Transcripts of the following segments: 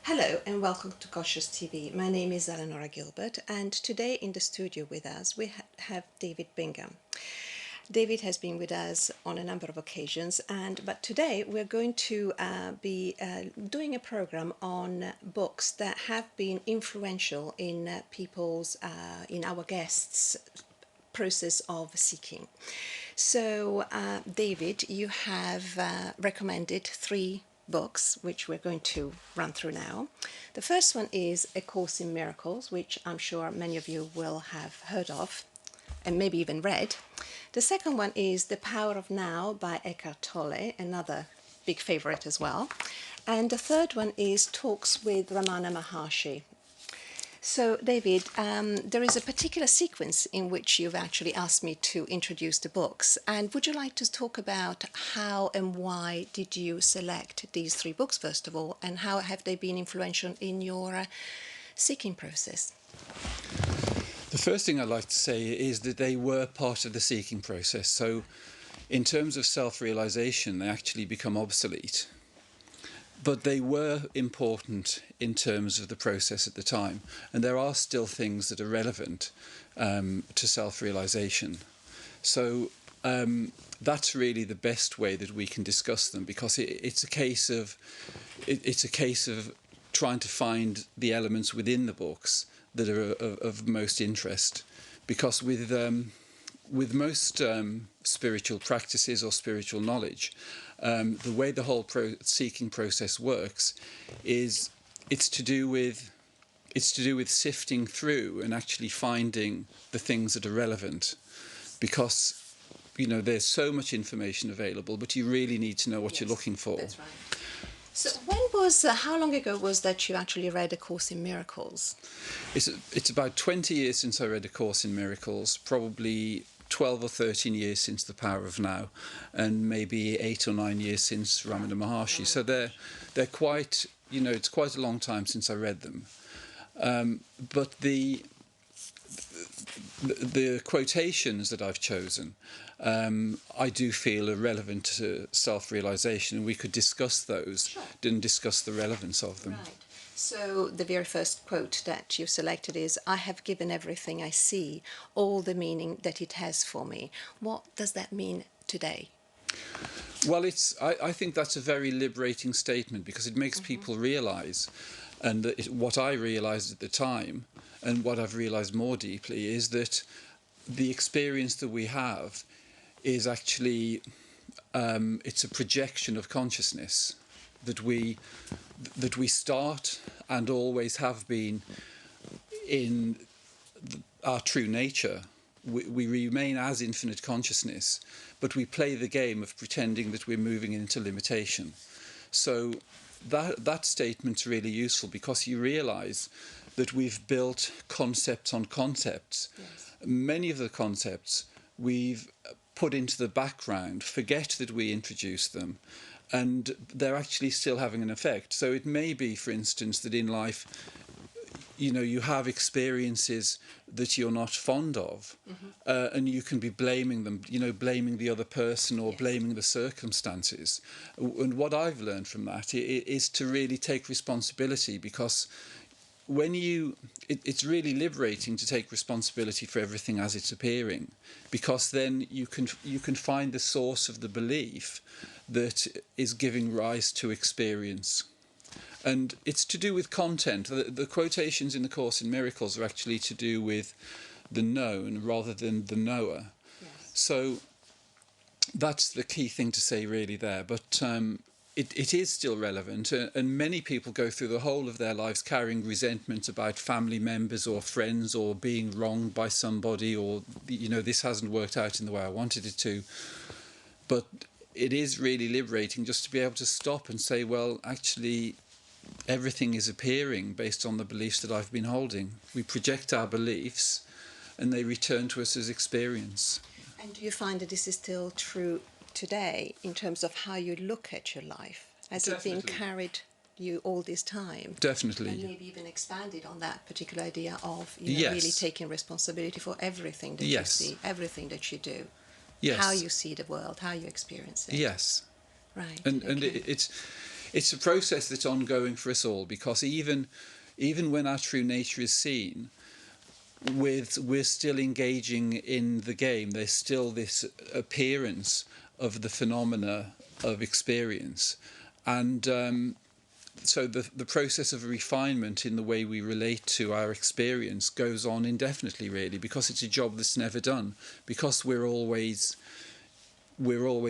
Hello and welcome to Cautious TV. My name is Eleonora Gilbert, and today in the studio with us we have David Bingham. David has been with us on a number of occasions, but today we're going to be doing a program on books that have been influential in in our guests' process of seeking. So, David, you have recommended three books which we're going to run through now. The first one is A Course in Miracles, which I'm sure many of you will have heard of and maybe even read. The second one is The Power of Now by Eckhart Tolle, another big favorite as well. And the third one is Talks with Ramana Maharshi. So, David, there is a particular sequence in which you've actually asked me to introduce the books. And would you like to talk about how and why did you select these three books, first of all, and how have they been influential in your seeking process? The first thing I'd like to say is that they were part of the seeking process. So, in terms of self-realization, they actually become obsolete. But they were important in terms of the process at the time. And there are still things that are relevant to self-realization. So that's really the best way that we can discuss them, because it's a case of trying to find the elements within the books that are of most interest. Because with most spiritual practices or spiritual knowledge, the way the whole seeking process works is it's to do with sifting through and actually finding the things that are relevant, because there's so much information available, but you really need to know what you're looking for. That's right. So how long ago was that you actually read A Course in Miracles? It's about 20 years since I read A Course in Miracles, probably 12 or 13 years since The Power of Now, and maybe 8 or 9 years since Ramana Maharshi. So they're quite, it's quite a long time since I read them. But the quotations that I've chosen, I do feel are relevant to self-realization, and we could discuss those, Sure. and discuss the relevance of them. Right. So the very first quote that you selected is, "I have given everything I see all the meaning that it has for me." What does that mean today? Well, I think that's a very liberating statement, because it makes people realize, and what I realized at the time, and what I've realized more deeply, is that the experience that we have is actually it's a projection of consciousness, that we start and always have been in our true nature. We remain as infinite consciousness, but we play the game of pretending that we're moving into limitation. So that statement's really useful, because you realize that we've built concepts on concepts. Yes. Many of the concepts we've put into the background, forget that we introduced them, and they're actually still having an effect. So it may be, for instance, that in life, you have experiences that you're not fond of, and you can be blaming them, blaming the other person, or blaming the circumstances. And what I've learned from that is to really take responsibility, because it's really liberating to take responsibility for everything as it's appearing, because then you can find the source of the belief that is giving rise to experience. And it's to do with content. The quotations in the Course in Miracles are actually to do with the known rather than the knower. Yes. So that's the key thing to say really there. But it is still relevant, and many people go through the whole of their lives carrying resentment about family members or friends, or being wronged by somebody, or this hasn't worked out in the way I wanted it to. But it is really liberating just to be able to stop and say, well, actually, everything is appearing based on the beliefs that I've been holding. We project our beliefs, and they return to us as experience. And do you find that this is still true today in terms of how you look at your life? Has it been carried you all this time? Definitely. And maybe even expanded on that particular idea of Yes. really taking responsibility for everything that Yes. you see, everything that you do, Yes. how you see the world, how you experience it. Yes. Right. And okay. it's a process that's ongoing for us all, because even when our true nature is seen, we're still engaging in the game. There's still this appearance of the phenomena of experience, and so the process of refinement in the way we relate to our experience goes on indefinitely, really, because it's a job that's never done, because we're always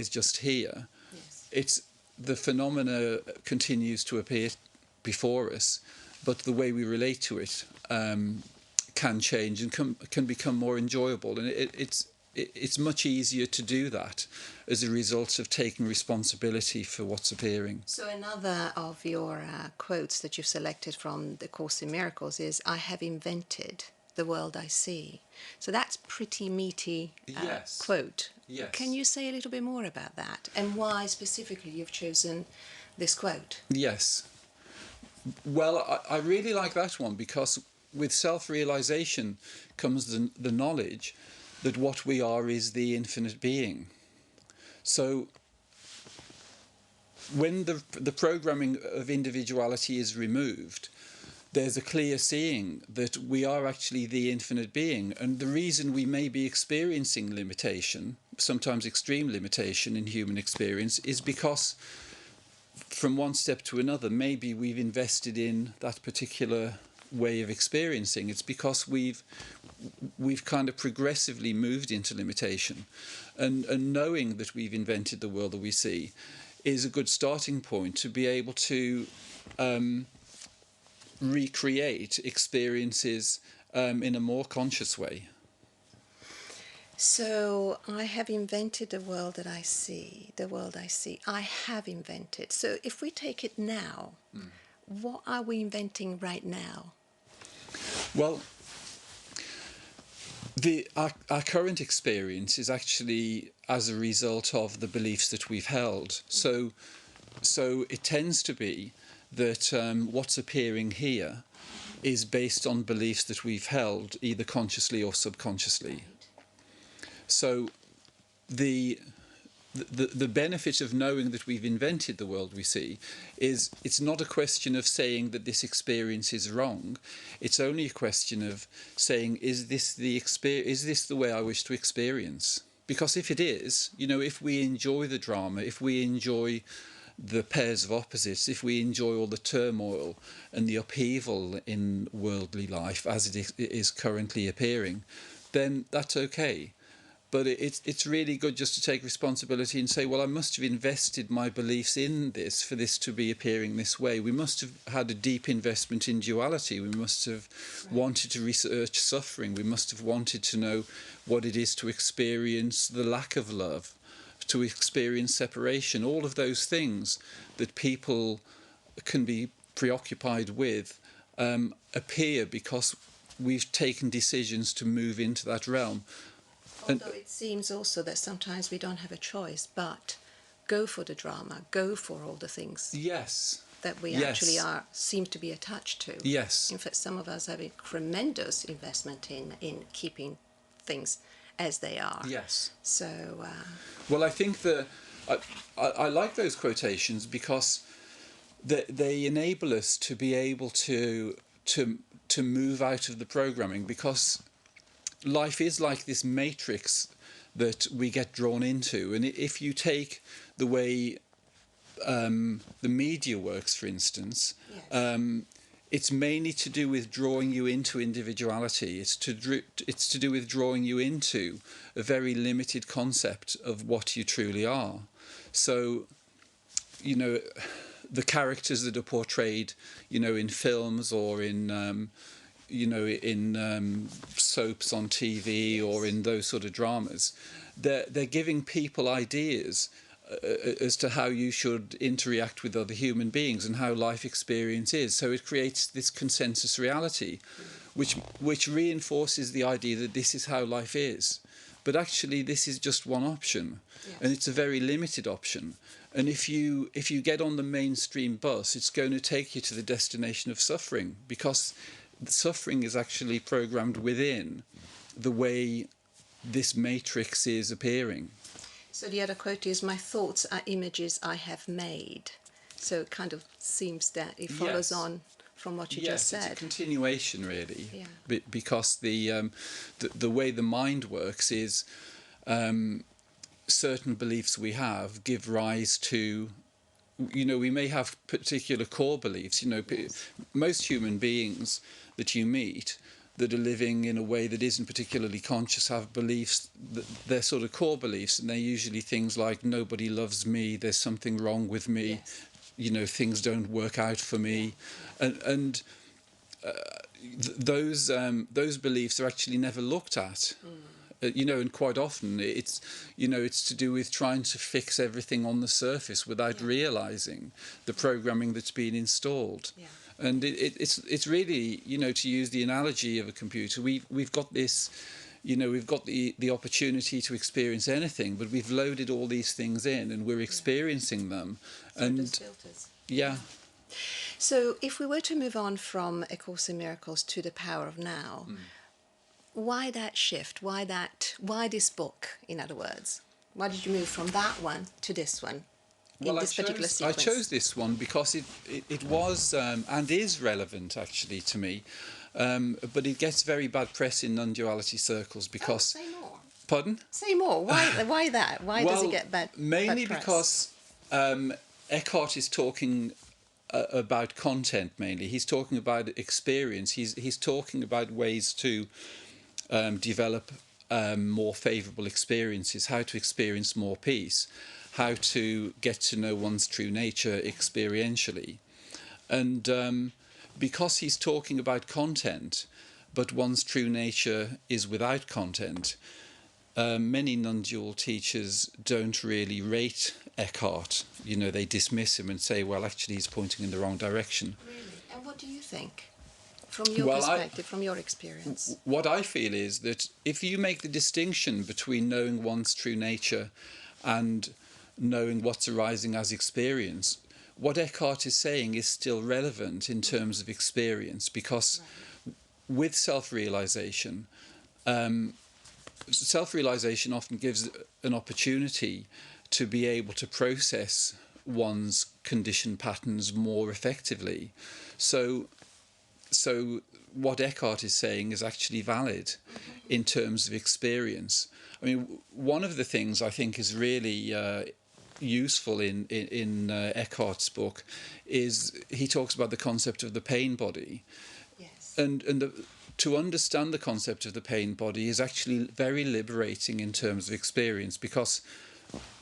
just here. Yes. It's the phenomena continues to appear before us, but the way we relate to it can change and can become more enjoyable, and it's much easier to do that as a result of taking responsibility for what's appearing. So another of your quotes that you've selected from the Course in Miracles is, "I have invented the world I see." So that's pretty meaty Yes. quote. Yes. Can you say a little bit more about that, and why specifically you've chosen this quote? Yes. Well, I really like that one, because with self-realization comes the knowledge that what we are is the infinite being. So when the programming of individuality is removed, there's a clear seeing that we are actually the infinite being. And the reason we may be experiencing limitation, sometimes extreme limitation in human experience, is because from one step to another, maybe we've invested in that particular way of experiencing. It's because we've kind of progressively moved into limitation, and knowing that we've invented the world that we see is a good starting point to be able to recreate experiences in a more conscious way. So I have invented the world that I see, the world I see. I have invented. So if we take it now, what are we inventing right now? Well, our current experience is actually as a result of the beliefs that we've held. So it tends to be that what's appearing here is based on beliefs that we've held, either consciously or subconsciously. So the benefit of knowing that we've invented the world we see is it's not a question of saying that this experience is wrong. It's only a question of saying, is this the way I wish to experience? Because if it is, if we enjoy the drama, if we enjoy the pairs of opposites, if we enjoy all the turmoil and the upheaval in worldly life as it is currently appearing, then that's okay. But it's really good just to take responsibility and say, well, I must have invested my beliefs in this for this to be appearing this way. We must have had a deep investment in duality. We must have wanted to research suffering. We must have wanted to know what it is to experience the lack of love, to experience separation. All of those things that people can be preoccupied with appear because we've taken decisions to move into that realm. Although it seems also that sometimes we don't have a choice, but go for the drama, go for all the things. Yes. That we Yes. actually seem to be attached to. Yes. In fact, some of us have a tremendous investment in keeping things as they are. Yes. So. Well, I think that I like those quotations because they enable us to be able to move out of the programming, because life is like this matrix that we get drawn into. And if you take the way the media works, for instance, Yes. It's mainly to do with drawing you into individuality. It's to do with drawing you into a very limited concept of what you truly are. So, the characters that are portrayed, in films or in soaps on TV, or in those sort of dramas, they're giving people ideas as to how you should interact with other human beings and how life experience is. So it creates this consensus reality, which reinforces the idea that this is how life is. But actually, this is just one option, and it's a very limited option. And if you get on the mainstream bus, it's going to take you to the destination of suffering, because suffering is actually programmed within the way this matrix is appearing. So the other quote is, "My thoughts are images I have made." So it kind of seems that it follows Yes. on from what you Yes, just said. it's a continuation, really. Yeah. Because the way the mind works is certain beliefs we have give rise to, we may have particular core beliefs. Yes. Most human beings that you meet that are living in a way that isn't particularly conscious have beliefs, that they're sort of core beliefs, and they're usually things like nobody loves me, there's something wrong with me, Yes. things don't work out for me, Yeah. and those beliefs are actually never looked at. And quite often it's to do with trying to fix everything on the surface without realizing the programming that's been installed. Yeah. And it's really, to use the analogy of a computer, we've got this, we've got the opportunity to experience anything, but we've loaded all these things in and we're experiencing them. Through And those filters. yeah. So if we were to move on from A Course in Miracles to The Power of Now, why that shift? Why this book, in other words? Why did you move from that one to this one in this particular I sequence? chose this one because it was and is relevant actually to me, but it gets very bad press in non-duality circles because... Oh, say more. Pardon? Say more. Why that? Why does it get bad Mainly bad press? because Eckhart is talking about content mainly. He's talking about experience. He's talking about ways to develop more favourable experiences, how to experience more peace, how to get to know one's true nature experientially. And because he's talking about content, but one's true nature is without content, many non-dual teachers don't really rate Eckhart. They dismiss him and say, well, actually he's pointing in the wrong direction. Really? And what do you think? From your perspective, from your experience? What I feel is that if you make the distinction between knowing one's true nature and knowing what's arising as experience, what Eckhart is saying is still relevant in terms of experience, because with self-realization, self-realization often gives an opportunity to be able to process one's conditioned patterns more effectively. So what Eckhart is saying is actually valid in terms of experience. I mean, one of the things I think is really useful in Eckhart's book is he talks about the concept of the pain body. Yes. And to understand the concept of the pain body is actually very liberating in terms of experience, because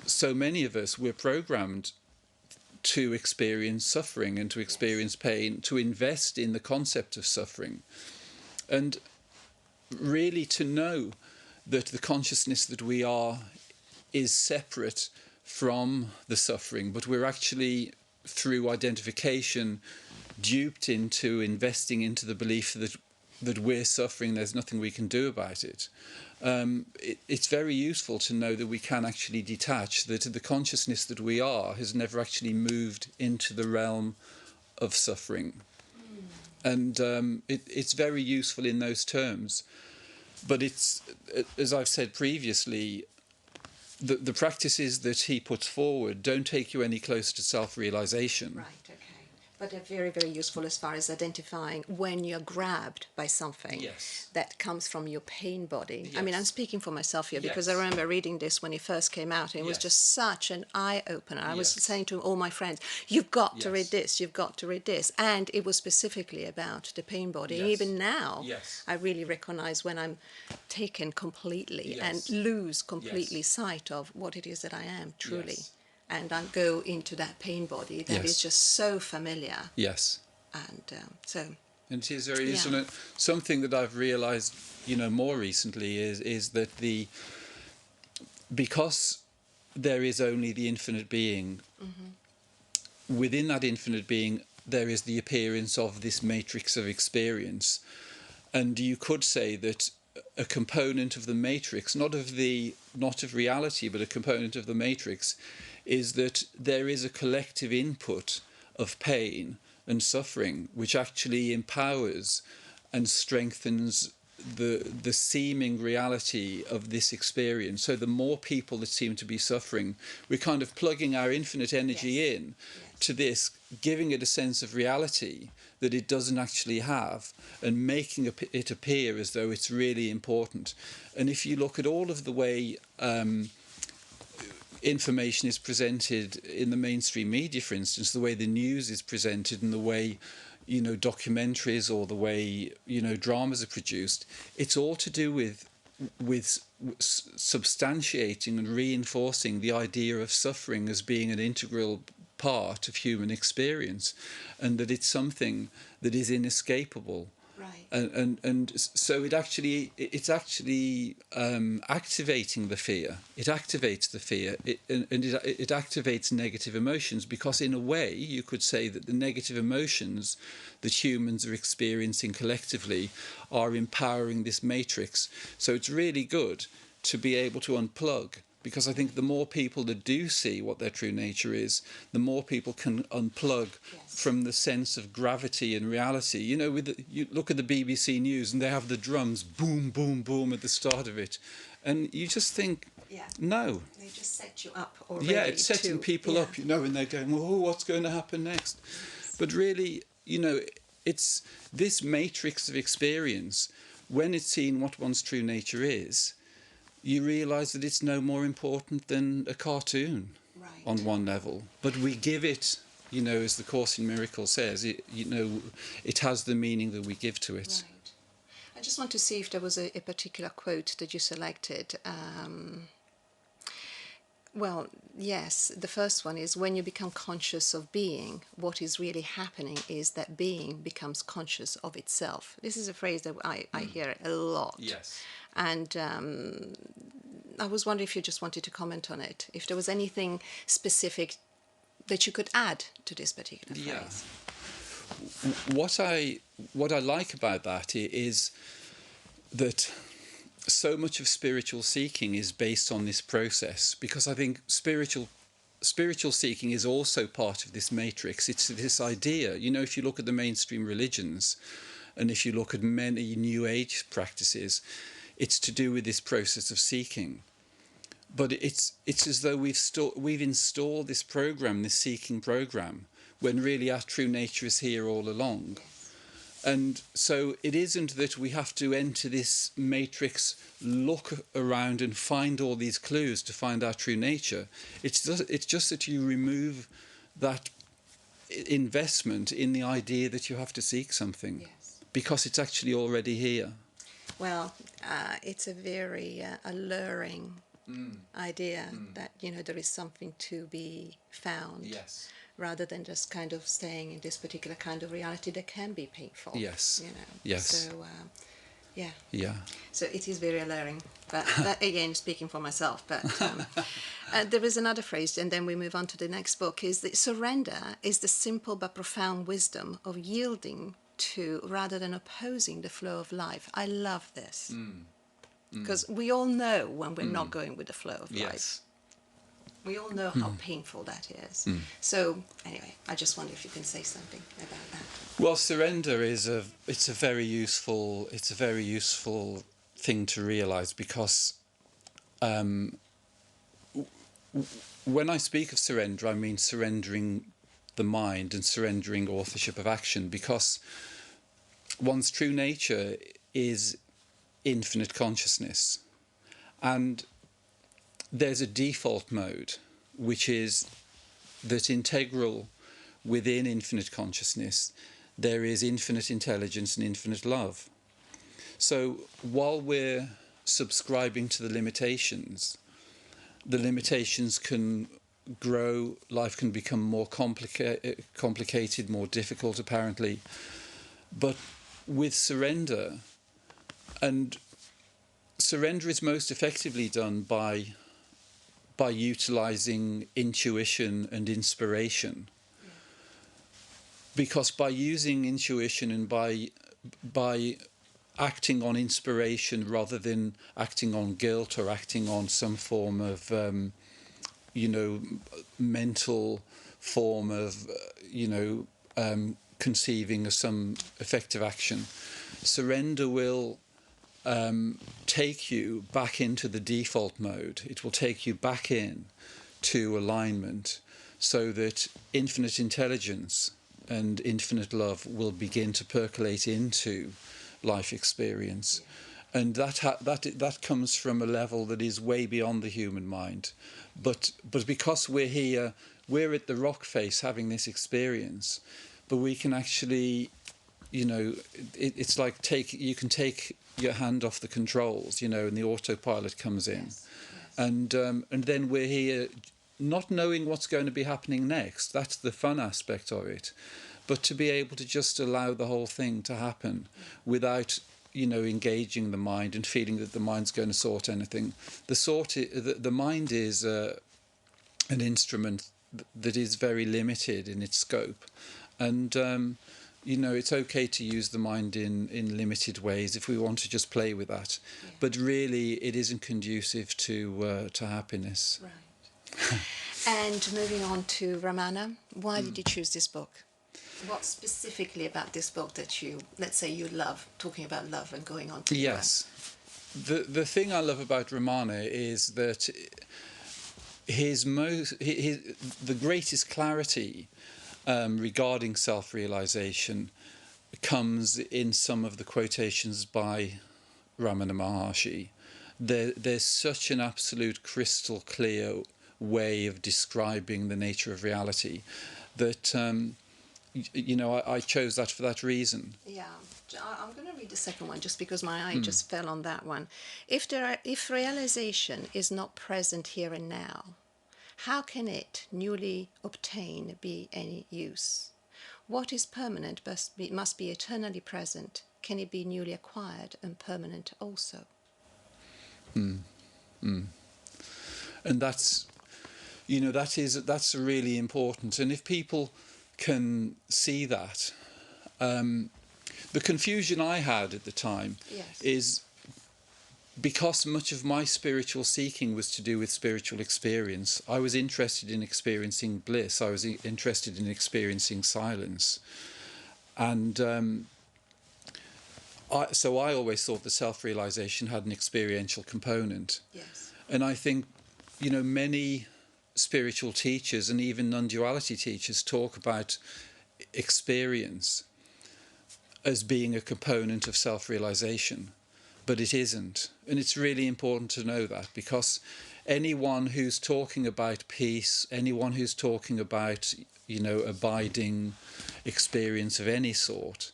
so many of us, we're programmed to experience suffering and to experience pain, to invest in the concept of suffering, and really to know that the consciousness that we are is separate from the suffering, but we're actually, through identification, duped into investing into the belief that we're suffering, there's nothing we can do about it. It's very useful to know that we can actually detach, that the consciousness that we are has never actually moved into the realm of suffering. And it's very useful in those terms. But it's, as I've said previously, the practices that he puts forward don't take you any closer to self-realization. Right, okay. But they're very, very useful as far as identifying when you're grabbed by something that comes from your pain body. I mean, I'm speaking for myself here because I remember reading this when it first came out, and it was just such an eye-opener. I was saying to all my friends, you've got to read this, you've got to read this. And it was specifically about the pain body. And even now, I really recognize when I'm taken completely and lose completely sight of what it is that I am truly. And I go into that pain body that is just so familiar. Yes. And And it is very useful. And something that I've realized, more recently is that because there is only the infinite being, within that infinite being, there is the appearance of this matrix of experience. And you could say that a component of the matrix, not of reality, but a component of the matrix, is that there is a collective input of pain and suffering which actually empowers and strengthens the seeming reality of this experience. So the more people that seem to be suffering, we're kind of plugging our infinite energy in to this, giving it a sense of reality that it doesn't actually have, and making it appear as though it's really important. And if you look at all of the way information is presented in the mainstream media, for instance, the way the news is presented and the way, you know, documentaries or the way, you know, dramas are produced, it's all to do with substantiating and reinforcing the idea of suffering as being an integral part of human experience, and that it's something that is inescapable. Right. And so it's actually activating the fear. It activates the fear, it activates negative emotions, because in a way you could say that the negative emotions that humans are experiencing collectively are empowering this matrix. So it's really good to be able to unplug, because I think the more people that do see what their true nature is, the more people can unplug from the sense of gravity and reality. You know, you look at the BBC News and they have the drums, boom, boom, boom, at the start of it. And you just think, no. They just set you up already. Yeah, it's setting people up, you know, and they're going, oh, what's going to happen next? But really, you know, it's this matrix of experience, when it's seen what one's true nature is, you realise that it's no more important than a cartoon on one level. But we give it, you know, as the Course in Miracles says, you know, it has the meaning that we give to it. Right. I just want to see if there was a particular quote that you selected. Well, yes, the first one is, when you become conscious of being, what is really happening is that being becomes conscious of itself. This is a phrase that I hear a lot. Yes. And I was wondering if you just wanted to comment on it, if there was anything specific that you could add to this particular phrase. What I like about that is that so much of spiritual seeking is based on this process, because I think spiritual seeking is also part of this matrix. It's this idea, you know, if you look at the mainstream religions and if you look at many New Age practices, it's to do with this process of seeking. But it's as though we've installed this program, this seeking program, when really our true nature is here all along. And so it isn't that we have to enter this matrix, look around and find all these clues to find our true nature. It's just that you remove that investment in the idea that you have to seek something, because it's actually already here. Well, it's a very alluring idea that, you know, there is something to be found. Yes. Rather than just kind of staying in this particular kind of reality that can be painful. Yes. You know. Yes. So, yeah. Yeah. So it is very alluring. But that, again, speaking for myself. But there is another phrase, and then we move on to the next book, is that surrender is the simple but profound wisdom of yielding to, rather than opposing, the flow of life. I love this. Because we all know when we're not going with the flow of life. We all know how painful that is. So anyway, I just wonder if you can say something about that. Well, surrender is a very useful thing to realise, because when I speak of surrender, I mean surrendering the mind and surrendering authorship of action, because one's true nature is infinite consciousness, and there's a default mode, which is that integral within infinite consciousness, there is infinite intelligence and infinite love. So while we're subscribing to the limitations can grow, life can become more complicated, more difficult apparently. But with surrender, and surrender is most effectively done by utilising intuition and inspiration. Because by using intuition and by acting on inspiration rather than acting on guilt or acting on some form of mental form of conceiving of some effective action, surrender will take you back into the default mode. It will take you back in to alignment, so that infinite intelligence and infinite love will begin to percolate into life experience. And that comes from a level that is way beyond the human mind. But because we're here, we're at the rock face having this experience, but we can actually, it's like you can take your hand off the controls, and the autopilot comes in. Yes. And then we're here not knowing what's going to be happening next. That's the fun aspect of it. But to be able to just allow the whole thing to happen without engaging the mind and feeling that the mind's going to sort anything. The mind is an instrument that is very limited in its scope, and it's okay to use the mind in limited ways if we want to just play with that. Yeah. But really, it isn't conducive to happiness. Right. And moving on to Ramana, why did you choose this book? What specifically about this book that you love, talking about love and going on to Yes. The thing I love about Ramana is that the greatest clarity regarding self-realization comes in some of the quotations by Ramana Maharshi. There's such an absolute crystal clear way of describing the nature of reality that I chose that for that reason. Yeah, I'm going to read the second one just because my eye just fell on that one. If realization is not present here and now, how can it, newly obtained, be any use? What is permanent must be eternally present. Can it be newly acquired and permanent also? And that's really important. And if people can see that, the confusion I had at the time is because much of my spiritual seeking was to do with spiritual experience. I was interested in experiencing bliss. I was interested in experiencing silence. And so I always thought that self-realization had an experiential component. Yes. And I think, many spiritual teachers and even non-duality teachers talk about experience as being a component of self-realization, but it isn't. And it's really important to know that, because anyone who's talking about peace, anyone who's talking about, abiding experience of any sort,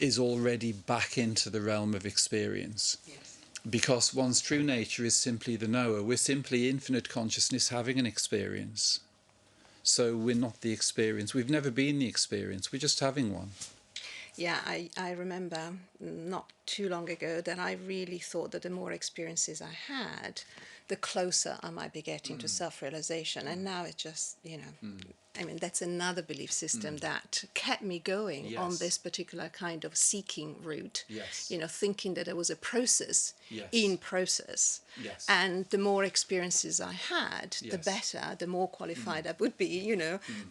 is already back into the realm of experience. Yes. Because one's true nature is simply the knower. We're simply infinite consciousness having an experience. So we're not the experience. We've never been the experience. We're just having one. Yeah, I remember not too long ago that I really thought that the more experiences I had, the closer I might be getting to self-realization. And now it just, that's another belief system that kept me going on this particular kind of seeking route. Yes. Thinking that there was a process in process. Yes. And the more experiences I had, the better, the more qualified I would be,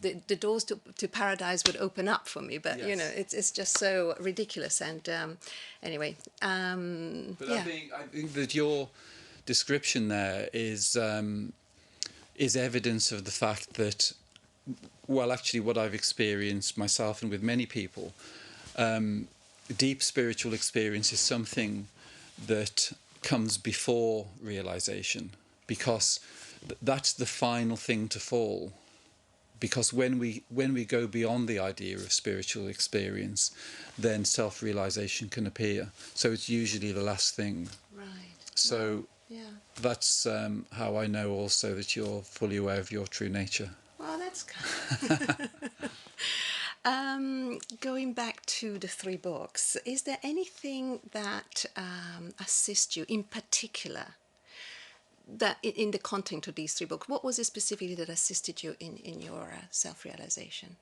the doors to paradise would open up for me. But, it's just so ridiculous. And anyway. But I think that your description there is evidence of the fact that, well, actually what I've experienced myself and with many people, deep spiritual experience is something that comes before realization, because that's the final thing to fall. Because when we go beyond the idea of spiritual experience, then self-realization can appear. So it's usually the last thing. Right. So that's how I know also that you're fully aware of your true nature. Well, that's kind. Going back to the 3 books, is there anything that assists you in particular, that in the content of these 3 books? What was it specifically that assisted you in your self-realization?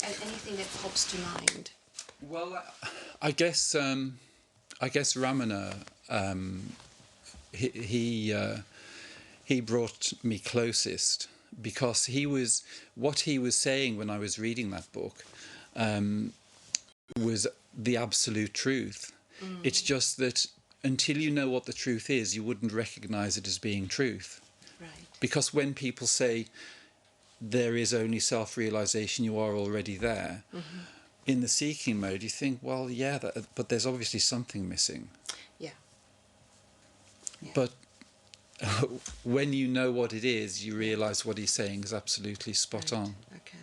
And anything that pops to mind? Well, I guess Ramana, he brought me closest, because what he was saying when I was reading that book was the absolute truth. It's just that until you know what the truth is, you wouldn't recognize it as being truth. Right. Because when people say there is only self-realization, you are already there, in the seeking mode, you think, well, yeah, but there's obviously something missing. Yeah. Yeah. But when you know what it is, you realize what he's saying is absolutely spot on. Okay.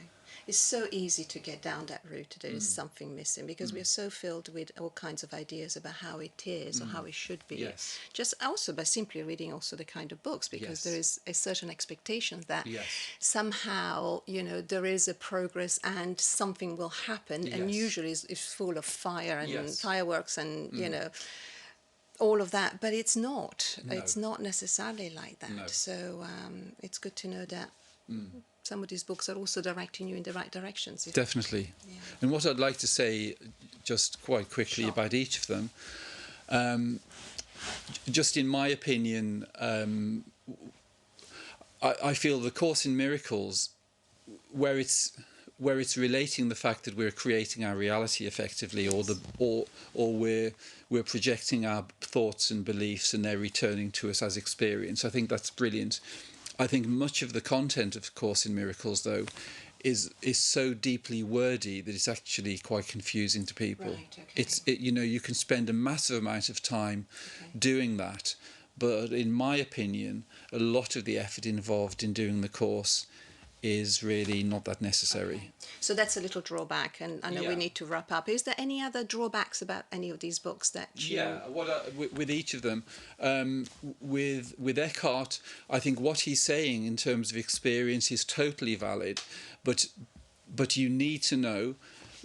It's so easy to get down that route. There is something missing because we're so filled with all kinds of ideas about how it is or how it should be. Yes. Just also by simply reading also the kind of books, because Yes. there is a certain expectation that Yes. somehow, there is a progress and something will happen, and Yes. usually it's full of fire and Yes. fireworks and all of that, but it's not. No. It's not necessarily like that. No. So it's good to know that some of these books are also directing you in the right directions. Definitely. Yeah. And what I'd like to say, just quite quickly, Sure. about each of them, just in my opinion, I feel the Course in Miracles, where it's relating the fact that we're creating our reality effectively, or we're projecting our thoughts and beliefs, and they're returning to us as experience. I think that's brilliant. I think much of the content of Course in Miracles, though, is so deeply wordy that it's actually quite confusing to people. Right, okay. You can spend a massive amount of time doing that, but in my opinion, a lot of the effort involved in doing the course is really not that necessary. Okay. So that's a little drawback, and I know we need to wrap up. Is there any other drawbacks about any of these books that you... Yeah, with each of them, with Eckhart, I think what he's saying in terms of experience is totally valid, but you need to know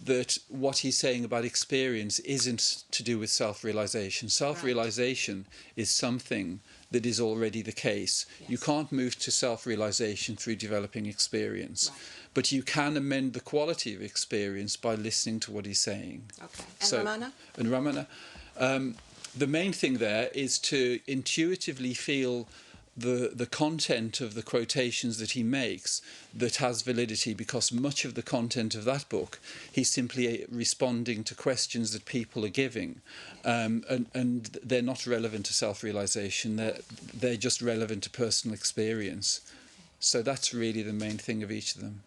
that what he's saying about experience isn't to do with self-realization. Self-realization is something that is already the case. Yes. You can't move to self-realization through developing experience. Right. But you can amend the quality of experience by listening to what he's saying. Okay. And Ramana? And Ramana, the main thing there is to intuitively feel the content of the quotations that he makes that has validity, because much of the content of that book, he's simply responding to questions that people are giving, and they're not relevant to self-realization. They're just relevant to personal experience. So that's really the main thing of each of them.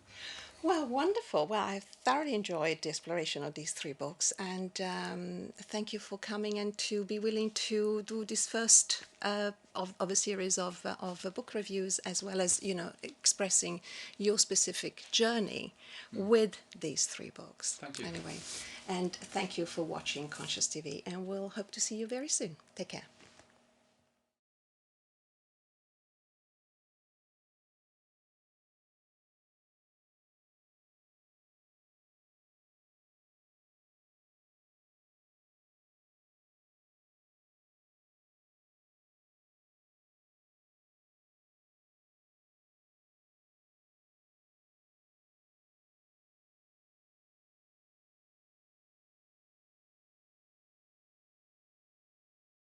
Well, wonderful. Well, I've thoroughly enjoyed the exploration of these three books, and thank you for coming and to be willing to do this first of a series of book reviews, as well as, expressing your specific journey with these three books. Thank you. Anyway, and thank you for watching Conscious TV, and we'll hope to see you very soon. Take care.